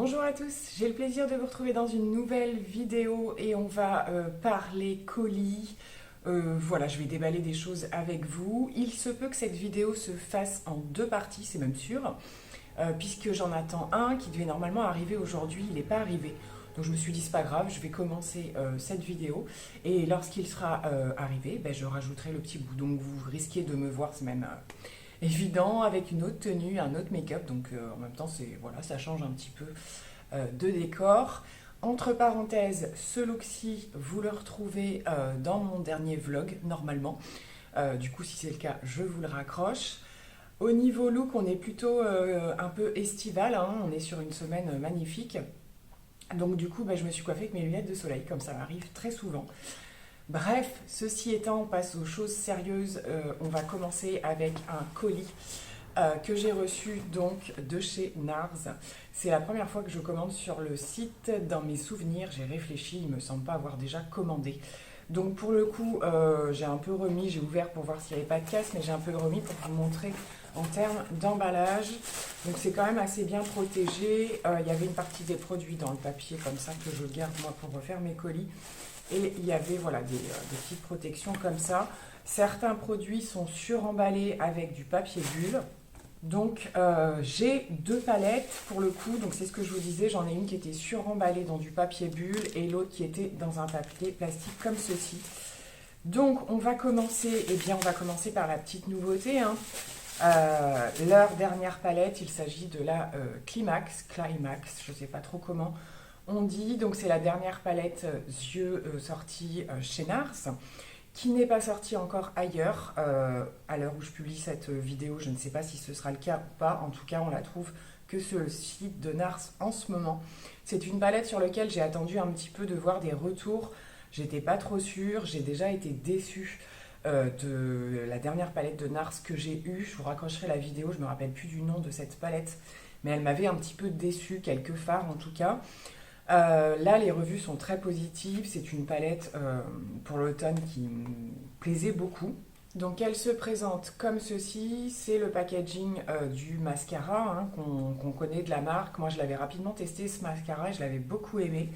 Bonjour à tous, j'ai le plaisir de vous retrouver dans une nouvelle vidéo et on va parler colis. Voilà, je vais déballer des choses avec vous. Il se peut que cette vidéo se fasse en deux parties, c'est même sûr, puisque j'en attends un qui devait normalement arriver aujourd'hui, il n'est pas arrivé. Donc je me suis dit, c'est pas grave, je vais commencer cette vidéo et lorsqu'il sera arrivé, ben, je rajouterai le petit bout. Donc vous risquez de me voir, c'est même évident, avec une autre tenue, un autre make-up. Donc en même temps, voilà, ça change un petit peu de décor. Entre parenthèses, ce look-ci, vous le retrouvez dans mon dernier vlog, normalement. Du coup, si c'est le cas, je vous le raccroche. Au niveau look, on est plutôt un peu estival, hein, on est sur une semaine magnifique. Donc du coup, je me suis coiffée avec mes lunettes de soleil, comme ça m'arrive très souvent. Bref, ceci étant, on passe aux choses sérieuses. On va commencer avec un colis que j'ai reçu donc de chez NARS. C'est la première fois que je commande sur le site. Dans mes souvenirs, j'ai réfléchi, il ne me semble pas avoir déjà commandé. Donc pour le coup, j'ai un peu remis, j'ai ouvert pour voir s'il n'y avait pas de casse, mais j'ai un peu remis pour vous montrer en termes d'emballage. Donc c'est quand même assez bien protégé. Il y avait une partie des produits dans le papier comme ça que je garde moi pour refaire mes colis. Et il y avait voilà, des petites protections comme ça. Certains produits sont suremballés avec du papier bulle. Donc j'ai deux palettes pour le coup. Donc c'est ce que je vous disais, j'en ai une qui était suremballée dans du papier bulle et l'autre qui était dans un papier plastique comme ceci. Donc on va commencer, on va commencer par la petite nouveauté, hein. Leur dernière palette, il s'agit de la Climax, je ne sais pas trop comment on dit. Donc c'est la dernière palette yeux sortie chez NARS, qui n'est pas sortie encore ailleurs. À l'heure où je publie cette vidéo, je ne sais pas si ce sera le cas ou pas. En tout cas, on la trouve que sur le site de NARS en ce moment. C'est une palette sur laquelle j'ai attendu un petit peu de voir des retours. J'étais pas trop sûre, j'ai déjà été déçue de la dernière palette de NARS que j'ai eue. Je vous raccrocherai la vidéo, je ne me rappelle plus du nom de cette palette, mais elle m'avait un petit peu déçue, quelques fards en tout cas. Là, les revues sont très positives. C'est une palette pour l'automne qui me plaisait beaucoup. Donc, elle se présente comme ceci. C'est le packaging du mascara hein, qu'on connaît de la marque. Moi, je l'avais rapidement testé, ce mascara, et je l'avais beaucoup aimé.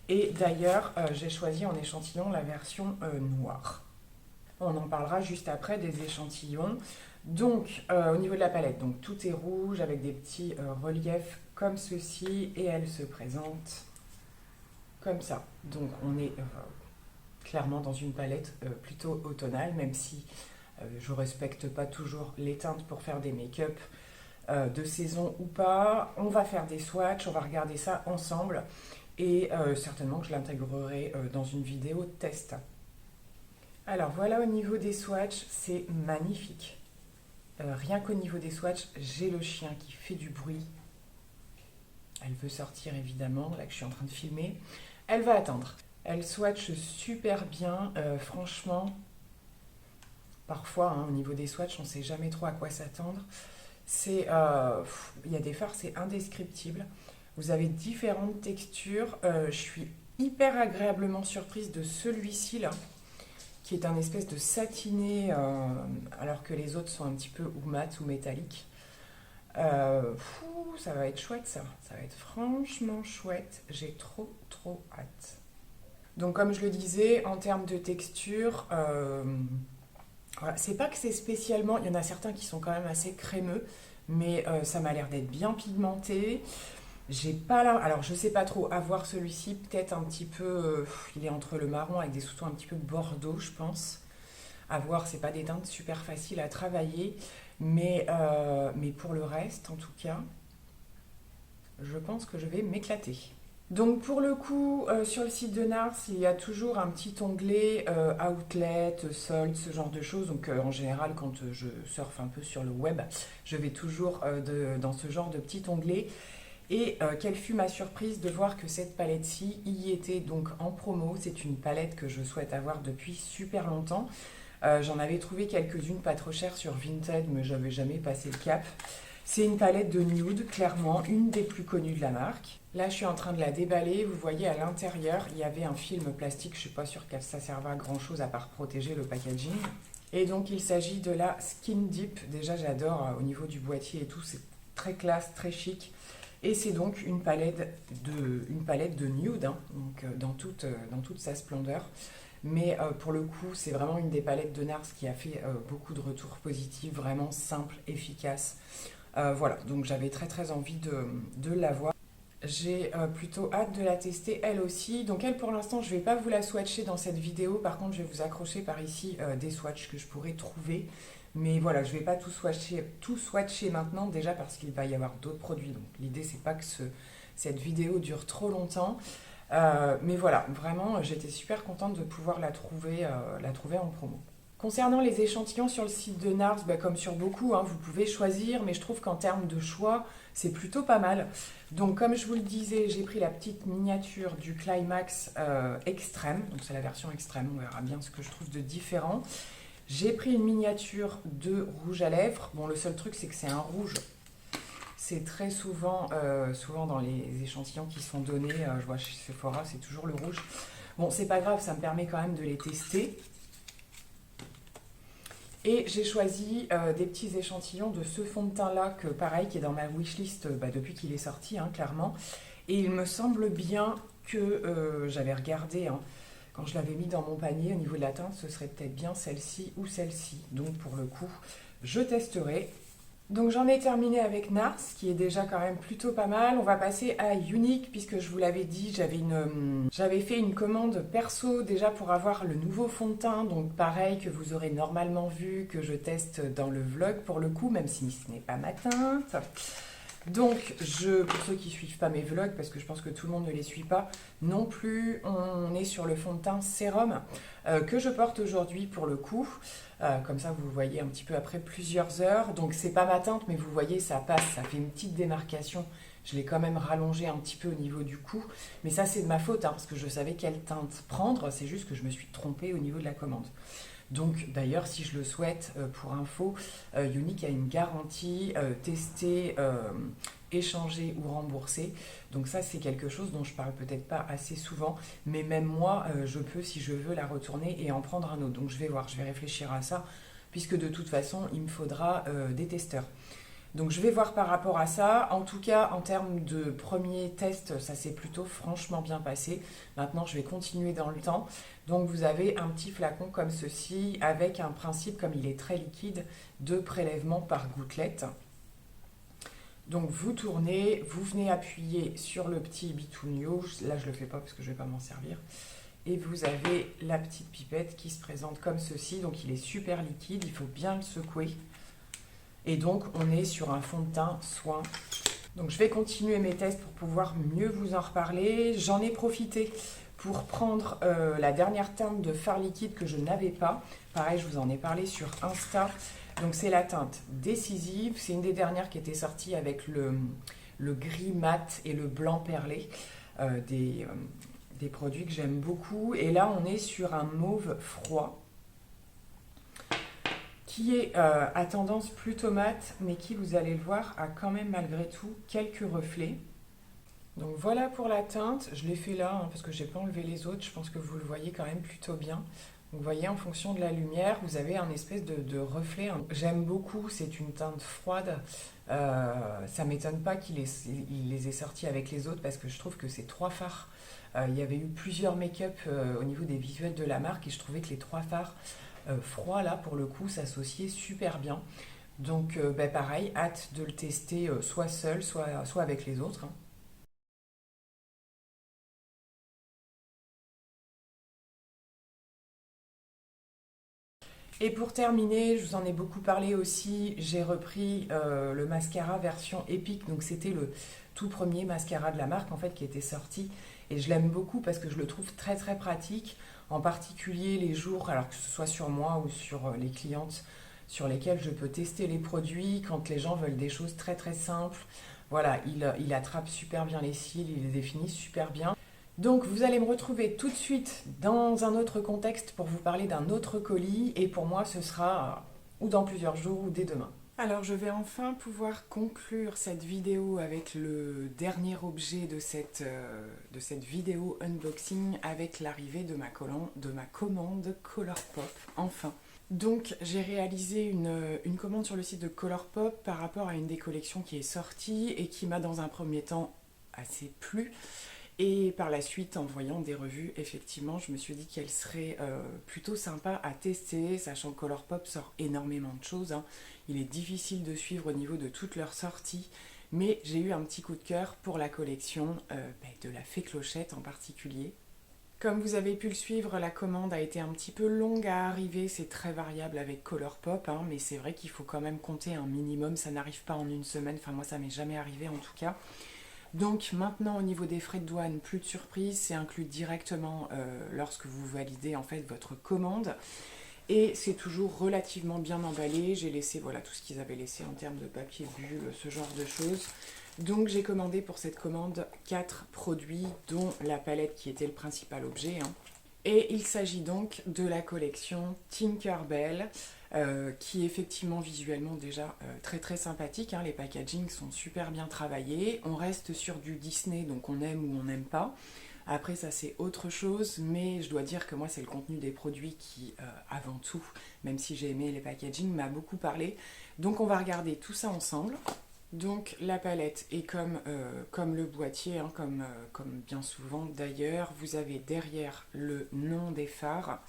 Et d'ailleurs, j'ai choisi en échantillon la version noire. On en parlera juste après des échantillons. Donc, au niveau de la palette, donc, tout est rouge avec des petits reliefs comme ceci. Et elle se présente comme ça. Donc on est clairement dans une palette plutôt automnale, même si je respecte pas toujours les teintes pour faire des make-up de saison ou pas. On va faire des swatchs, on va regarder ça ensemble et certainement que je l'intégrerai dans une vidéo test. Alors voilà, au niveau des swatchs, c'est magnifique. Rien qu'au niveau des swatchs, j'ai le chien qui fait du bruit. Elle veut sortir évidemment, là que je suis en train de filmer. Elle va attendre. Elle swatch super bien, franchement. Parfois, hein, au niveau des swatchs, on ne sait jamais trop à quoi s'attendre. Il y a des fards, c'est indescriptible. Vous avez différentes textures. Je suis hyper agréablement surprise de celui-ci là, qui est un espèce de satiné, alors que les autres sont un petit peu ou mat ou métalliques. Ça va être chouette ça va être franchement chouette, j'ai trop hâte. Donc comme je le disais, en termes de texture, voilà, c'est pas que c'est spécialement, il y en a certains qui sont quand même assez crémeux, mais ça m'a l'air d'être bien pigmenté. J'ai pas là, alors je sais pas trop, à voir celui-ci, peut-être un petit peu, il est entre le marron avec des sous-tons un petit peu bordeaux je pense. À voir, c'est pas des teintes super faciles à travailler. Mais pour le reste, en tout cas, je pense que je vais m'éclater. Donc pour le coup, sur le site de NARS, il y a toujours un petit onglet outlet, soldes, ce genre de choses. Donc en général, quand je surfe un peu sur le web, je vais toujours dans ce genre de petit onglet. Et quelle fut ma surprise de voir que cette palette-ci y était donc en promo. C'est une palette que je souhaite avoir depuis super longtemps. J'en avais trouvé quelques-unes pas trop chères sur Vinted, mais j'avais jamais passé le cap. C'est une palette de nude, clairement, une des plus connues de la marque. Là, je suis en train de la déballer. Vous voyez, à l'intérieur, il y avait un film plastique. Je ne suis pas sûre que ça serve à grand-chose à part protéger le packaging. Et donc, il s'agit de la Skin Deep. Déjà, j'adore au niveau du boîtier et tout. C'est très classe, très chic. Et c'est donc une palette de nude, hein, donc, dans toute sa splendeur. Mais pour le coup, c'est vraiment une des palettes de NARS qui a fait beaucoup de retours positifs, vraiment simple, efficace. Voilà, donc j'avais très très envie de l'avoir. J'ai plutôt hâte de la tester elle aussi. Donc elle pour l'instant je ne vais pas vous la swatcher dans cette vidéo. Par contre je vais vous accrocher par ici des swatchs que je pourrais trouver. Mais voilà, je ne vais pas tout swatcher maintenant déjà parce qu'il va y avoir d'autres produits. Donc l'idée c'est pas que cette vidéo dure trop longtemps. Mais voilà, vraiment j'étais super contente de pouvoir la trouver en promo. Concernant les échantillons sur le site de NARS, bah, comme sur beaucoup, hein, vous pouvez choisir, mais je trouve qu'en termes de choix, c'est plutôt pas mal. Donc comme je vous le disais, j'ai pris la petite miniature du Climax Extrême, donc c'est la version extrême, on verra bien ce que je trouve de différent. J'ai pris une miniature de rouge à lèvres. Bon, le seul truc, c'est que c'est un rouge. C'est très souvent dans les échantillons qui sont donnés, je vois chez Sephora, c'est toujours le rouge. Bon, c'est pas grave, ça me permet quand même de les tester. Et j'ai choisi des petits échantillons de ce fond de teint là, que pareil, qui est dans ma wishlist depuis qu'il est sorti, hein, clairement. Et il me semble bien que j'avais regardé, hein, quand je l'avais mis dans mon panier au niveau de la teinte, ce serait peut-être bien celle-ci ou celle-ci. Donc pour le coup, je testerai. Donc j'en ai terminé avec NARS, qui est déjà quand même plutôt pas mal. On va passer à Younique, puisque je vous l'avais dit, j'avais fait une commande perso déjà pour avoir le nouveau fond de teint. Donc pareil que vous aurez normalement vu, que je teste dans le vlog pour le coup, même si ce n'est pas ma teinte. Donc, pour ceux qui ne suivent pas mes vlogs, parce que je pense que tout le monde ne les suit pas non plus, on est sur le fond de teint sérum que je porte aujourd'hui pour le coup. Comme ça, vous le voyez un petit peu après plusieurs heures. Donc, c'est pas ma teinte, mais vous voyez, ça passe, ça fait une petite démarcation. Je l'ai quand même rallongé un petit peu au niveau du cou. Mais ça, c'est de ma faute, hein, parce que je savais quelle teinte prendre. C'est juste que je me suis trompée au niveau de la commande. Donc d'ailleurs, si je le souhaite, pour info, Younique a une garantie testée, échangée ou remboursée. Donc ça, c'est quelque chose dont je parle peut-être pas assez souvent, mais même moi, je peux, si je veux, la retourner et en prendre un autre. Donc je vais voir, je vais réfléchir à ça, puisque de toute façon, il me faudra des testeurs. Donc je vais voir par rapport à ça. En tout cas, en termes de premier test, ça s'est plutôt franchement bien passé. Maintenant, je vais continuer dans le temps. Donc vous avez un petit flacon comme ceci, avec un principe, comme il est très liquide, de prélèvement par gouttelette. Donc vous tournez, vous venez appuyer sur le petit bitounio. Là, je ne le fais pas parce que je ne vais pas m'en servir. Et vous avez la petite pipette qui se présente comme ceci. Donc il est super liquide, il faut bien le secouer. Et donc, on est sur un fond de teint soin. Donc, je vais continuer mes tests pour pouvoir mieux vous en reparler. J'en ai profité pour prendre la dernière teinte de fard liquide que je n'avais pas. Pareil, je vous en ai parlé sur Insta. Donc, c'est la teinte décisive. C'est une des dernières qui était sortie avec le gris mat et le blanc perlé. Des produits que j'aime beaucoup. Et là, on est sur un mauve froid, qui est à tendance plutôt mate, mais qui, vous allez le voir, a quand même malgré tout quelques reflets. Donc voilà pour la teinte, je l'ai fait là, hein, parce que je n'ai pas enlevé les autres, je pense que vous le voyez quand même plutôt bien. Donc vous voyez, en fonction de la lumière, vous avez un espèce de reflet. J'aime beaucoup, c'est une teinte froide. Ça ne m'étonne pas qu'il les ait sortis avec les autres, parce que je trouve que ces trois fards, il y avait eu plusieurs make-up au niveau des visuels de la marque, et je trouvais que les trois fards froid là pour le coup s'associait super bien. Donc pareil, hâte de le tester soit seul, soit avec les autres, hein. Et pour terminer, je vous en ai beaucoup parlé aussi, j'ai repris le mascara version Epic. Donc c'était le tout premier mascara de la marque en fait qui était sorti. Et je l'aime beaucoup parce que je le trouve très très pratique. En particulier les jours, alors que ce soit sur moi ou sur les clientes sur lesquelles je peux tester les produits, quand les gens veulent des choses très très simples. Voilà, il attrape super bien les cils, il les définit super bien. Donc vous allez me retrouver tout de suite dans un autre contexte pour vous parler d'un autre colis, et pour moi ce sera ou dans plusieurs jours ou dès demain. Alors je vais enfin pouvoir conclure cette vidéo avec le dernier objet de cette vidéo unboxing, avec l'arrivée de ma commande Colourpop, enfin. Donc j'ai réalisé une commande sur le site de Colourpop par rapport à une des collections qui est sortie et qui m'a dans un premier temps assez plu. Et par la suite, en voyant des revues, effectivement, je me suis dit qu'elle serait plutôt sympa à tester, sachant que Colourpop sort énormément de choses, hein. Il est difficile de suivre au niveau de toutes leurs sorties, mais j'ai eu un petit coup de cœur pour la collection de la Fée Clochette en particulier. Comme vous avez pu le suivre, la commande a été un petit peu longue à arriver, c'est très variable avec Colourpop, hein, mais c'est vrai qu'il faut quand même compter un minimum, ça n'arrive pas en une semaine, enfin moi ça m'est jamais arrivé en tout cas. Donc maintenant au niveau des frais de douane, plus de surprise, c'est inclus directement lorsque vous validez en fait votre commande. Et c'est toujours relativement bien emballé. J'ai laissé voilà, tout ce qu'ils avaient laissé en termes de papier bulle, ce genre de choses. Donc j'ai commandé pour cette commande 4 produits, dont la palette qui était le principal objet, hein. Et il s'agit donc de la collection Tinkerbell, qui est effectivement visuellement déjà très très sympathique, hein. Les packagings sont super bien travaillés. On reste sur du Disney, donc on aime ou on n'aime pas. Après ça c'est autre chose, mais je dois dire que moi c'est le contenu des produits qui, avant tout, même si j'ai aimé les packaging, m'a beaucoup parlé. Donc on va regarder tout ça ensemble. Donc la palette est comme le boîtier, hein, comme bien souvent d'ailleurs. Vous avez derrière le nom des fards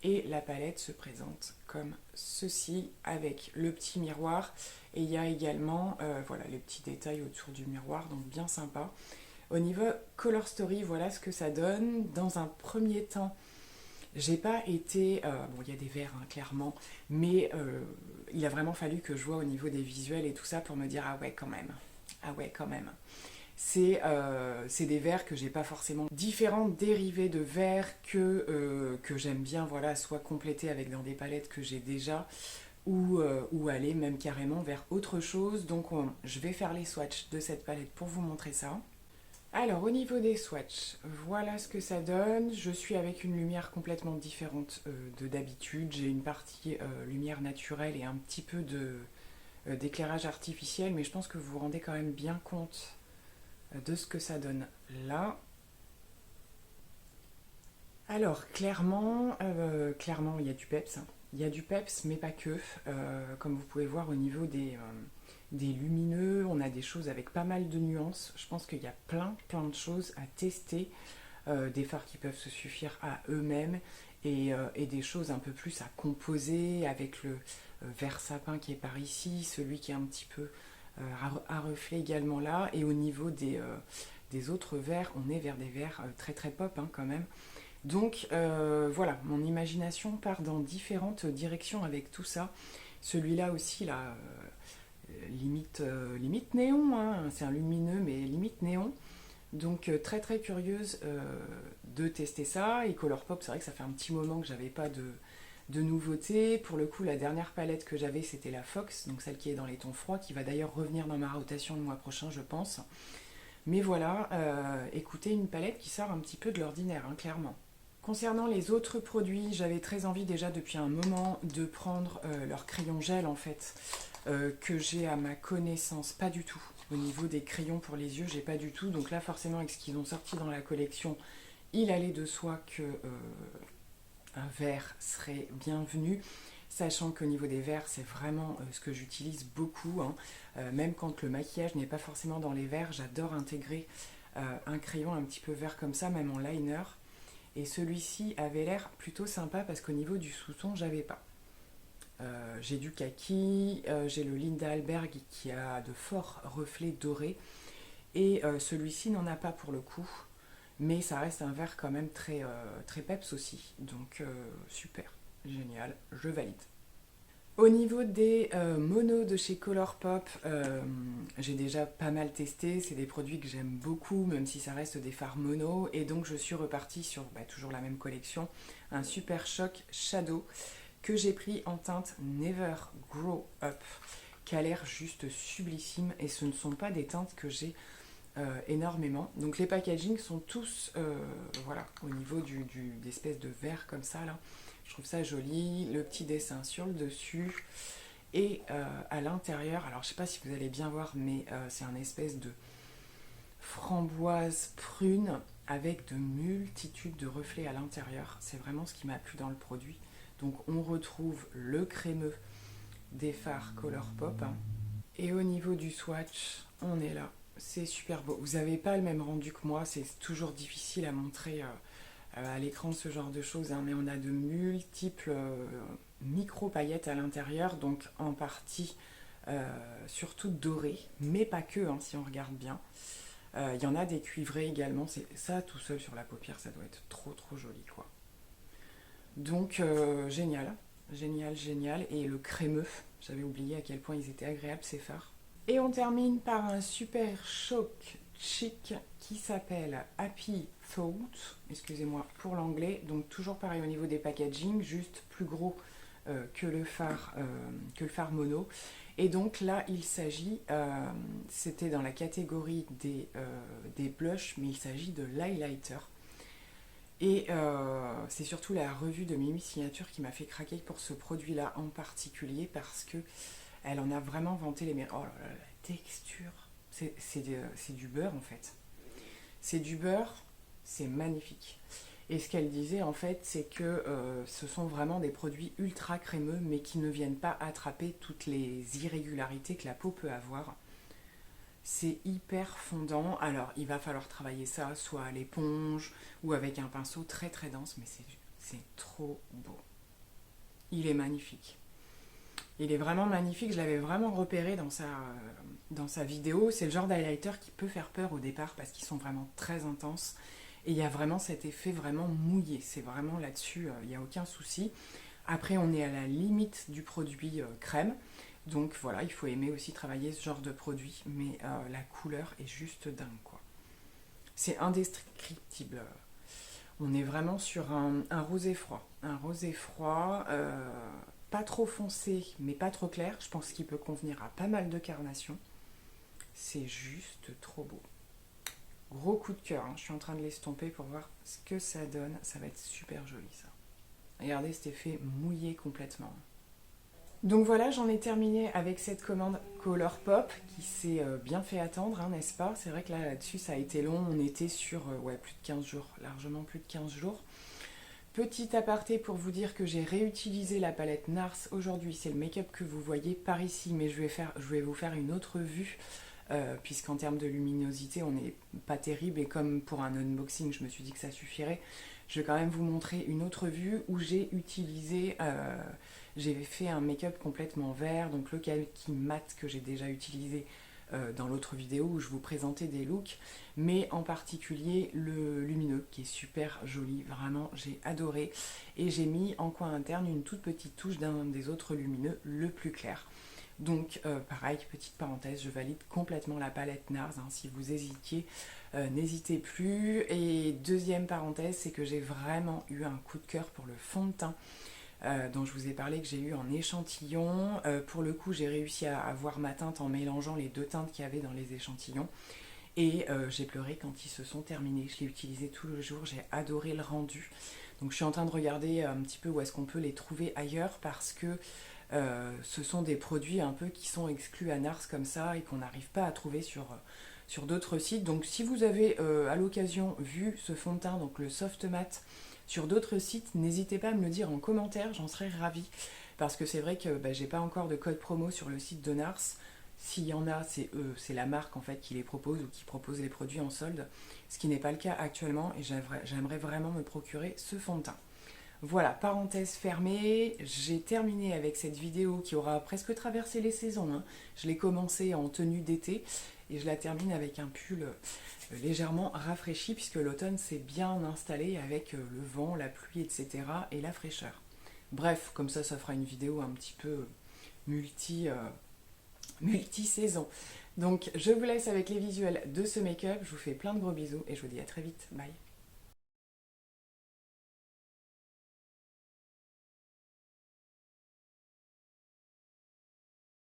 et la palette se présente comme ceci avec le petit miroir. Et il y a également voilà, les petits détails autour du miroir, donc bien sympa. Au niveau Color Story, voilà ce que ça donne. Dans un premier temps, j'ai pas été... bon, il y a des verres, hein, clairement, mais il a vraiment fallu que je vois au niveau des visuels et tout ça pour me dire « Ah ouais, quand même. Ah ouais, quand même. » C'est des verres que j'ai pas forcément différents dérivés de verres que j'aime bien, voilà, soit compléter avec dans des palettes que j'ai déjà ou aller même carrément vers autre chose. Donc je vais faire les swatchs de cette palette pour vous montrer ça. Alors, au niveau des swatchs, voilà ce que ça donne. Je suis avec une lumière complètement différente de d'habitude. J'ai une partie lumière naturelle et un petit peu d'éclairage artificiel, mais je pense que vous vous rendez quand même bien compte de ce que ça donne là. Alors, clairement, il y a du peps, hein. Il y a du peps, mais pas que. Comme vous pouvez voir au niveau des lumineux, on a des choses avec pas mal de nuances. Je pense qu'il y a plein de choses à tester. Des fards qui peuvent se suffire à eux-mêmes et des choses un peu plus à composer avec le vert sapin qui est par ici, celui qui est un petit peu à reflet également là. Et au niveau des autres verts, on est vers des verts très très pop, hein, quand même. Donc voilà, mon imagination part dans différentes directions avec tout ça. Celui-là aussi, là, limite néon, hein. C'est un lumineux mais limite néon. Donc très très curieuse de tester ça. Et Colourpop, c'est vrai que ça fait un petit moment que j'avais pas de nouveautés. Pour le coup, la dernière palette que j'avais, c'était la Fox, donc celle qui est dans les tons froids, qui va d'ailleurs revenir dans ma rotation le mois prochain, je pense. Mais voilà, écoutez, une palette qui sort un petit peu de l'ordinaire, hein, clairement. Concernant les autres produits, j'avais très envie déjà depuis un moment de prendre leur crayon gel en fait, que j'ai à ma connaissance pas du tout. Au niveau des crayons pour les yeux, j'ai pas du tout. Donc là forcément avec ce qu'ils ont sorti dans la collection, il allait de soi que un vert serait bienvenu. Sachant qu'au niveau des verres, c'est vraiment ce que j'utilise beaucoup, hein. Même quand le maquillage n'est pas forcément dans les verres, j'adore intégrer un crayon un petit peu vert comme ça, même en liner. Et celui-ci avait l'air plutôt sympa parce qu'au niveau du sous-ton, j'avais pas. J'ai du kaki, j'ai le Linda Alberg qui a de forts reflets dorés. Et celui-ci n'en a pas pour le coup. Mais ça reste un vert quand même très peps aussi. Donc super, génial, je valide. Au niveau des monos de chez Colourpop, j'ai déjà pas mal testé. C'est des produits que j'aime beaucoup, même si ça reste des fards mono. Et donc je suis repartie sur toujours la même collection, un Super Shock Shadow que j'ai pris en teinte Never Grow Up, qui a l'air juste sublissime. Et ce ne sont pas des teintes que j'ai énormément. Donc les packagings sont tous, voilà, au niveau d'espèce de verre comme ça là. Je trouve ça joli, le petit dessin sur le dessus et à l'intérieur, alors je sais pas si vous allez bien voir, mais c'est un espèce de framboise prune avec de multitudes de reflets à l'intérieur. C'est vraiment ce qui m'a plu dans le produit. Donc on retrouve le crémeux des fards Colourpop. Et au niveau du swatch, on est là. C'est super beau. Vous n'avez pas le même rendu que moi, c'est toujours difficile à montrer à l'écran ce genre de choses, hein, mais on a de multiples micro-paillettes à l'intérieur, donc en partie surtout dorées, mais pas que, hein, si on regarde bien. Il y en a des cuivrés également, c'est ça tout seul sur la paupière, ça doit être trop trop joli quoi. Donc génial, génial, génial. Et le crémeux, j'avais oublié à quel point ils étaient agréables ces fards. Et on termine par un super choc chic qui s'appelle Happy Thought, excusez-moi pour l'anglais. Donc toujours pareil au niveau des packaging, juste plus gros que le phare mono. Et donc là il s'agit, c'était dans la catégorie des blushs, mais il s'agit de l'highlighter. Et c'est surtout la revue de Mimi Signature qui m'a fait craquer pour ce produit-là en particulier parce que elle en a vraiment vanté les mérites. Oh là là, la texture, c'est du beurre en fait. C'est du beurre, c'est magnifique. Et ce qu'elle disait en fait, c'est que ce sont vraiment des produits ultra crémeux, mais qui ne viennent pas attraper toutes les irrégularités que la peau peut avoir. C'est hyper fondant. Alors, il va falloir travailler ça soit à l'éponge ou avec un pinceau très très dense, mais c'est trop beau. Il est magnifique. Il est vraiment magnifique. Je l'avais vraiment repéré dans sa vidéo. C'est le genre d'highlighter qui peut faire peur au départ parce qu'ils sont vraiment très intenses. Et il y a vraiment cet effet vraiment mouillé. C'est vraiment là-dessus, il n'y a aucun souci. Après, on est à la limite du produit crème. Donc voilà, il faut aimer aussi travailler ce genre de produit, mais la couleur est juste dingue quoi. C'est indescriptible. On est vraiment sur un rosé froid. Un rosé froid, pas trop foncé, mais pas trop clair. Je pense qu'il peut convenir à pas mal de carnations. C'est juste trop beau. Gros coup de cœur, hein. Je suis en train de l'estomper pour voir ce que ça donne. Ça va être super joli ça. Regardez cet effet mouillé complètement. Donc voilà, j'en ai terminé avec cette commande Colourpop qui s'est bien fait attendre, hein, n'est-ce pas? C'est vrai que là-dessus, ça a été long. On était sur plus de 15 jours, largement plus de 15 jours. Petit aparté pour vous dire que j'ai réutilisé la palette NARS aujourd'hui. C'est le make-up que vous voyez par ici, mais je vais vous faire une autre vue, puisqu'en termes de luminosité, on n'est pas terrible. Et comme pour un unboxing, je me suis dit que ça suffirait. Je vais quand même vous montrer une autre vue où j'ai utilisé... j'ai fait un make-up complètement vert, donc le Kalki Matte que j'ai déjà utilisé dans l'autre vidéo où je vous présentais des looks, mais en particulier le lumineux qui est super joli, vraiment j'ai adoré. Et j'ai mis en coin interne une toute petite touche d'un des autres lumineux, le plus clair. Donc pareil, petite parenthèse, je valide complètement la palette NARS, hein, si vous hésitiez, n'hésitez plus. Et deuxième parenthèse, c'est que j'ai vraiment eu un coup de cœur pour le fond de teint dont je vous ai parlé, que j'ai eu en échantillon. Pour le coup, j'ai réussi à avoir ma teinte en mélangeant les deux teintes qu'il y avait dans les échantillons. Et j'ai pleuré quand ils se sont terminés. Je l'ai utilisé tout le jour, j'ai adoré le rendu. Donc je suis en train de regarder un petit peu où est-ce qu'on peut les trouver ailleurs parce que ce sont des produits un peu qui sont exclus à NARS comme ça et qu'on n'arrive pas à trouver sur d'autres sites. Donc si vous avez à l'occasion vu ce fond de teint, donc le Soft Matte, sur d'autres sites, n'hésitez pas à me le dire en commentaire, j'en serais ravie. Parce que c'est vrai que j'ai pas encore de code promo sur le site de NARS. S'il y en a, c'est la marque en fait qui les propose ou qui propose les produits en solde. Ce qui n'est pas le cas actuellement et j'aimerais vraiment me procurer ce fond de teint. Voilà, parenthèse fermée, j'ai terminé avec cette vidéo qui aura presque traversé les saisons, hein. Je l'ai commencé en tenue d'été et je la termine avec un pull légèrement rafraîchi puisque l'automne s'est bien installé avec le vent, la pluie, etc. et la fraîcheur. Bref, comme ça fera une vidéo un petit peu multi-saison. Donc je vous laisse avec les visuels de ce make-up, je vous fais plein de gros bisous et je vous dis à très vite, bye.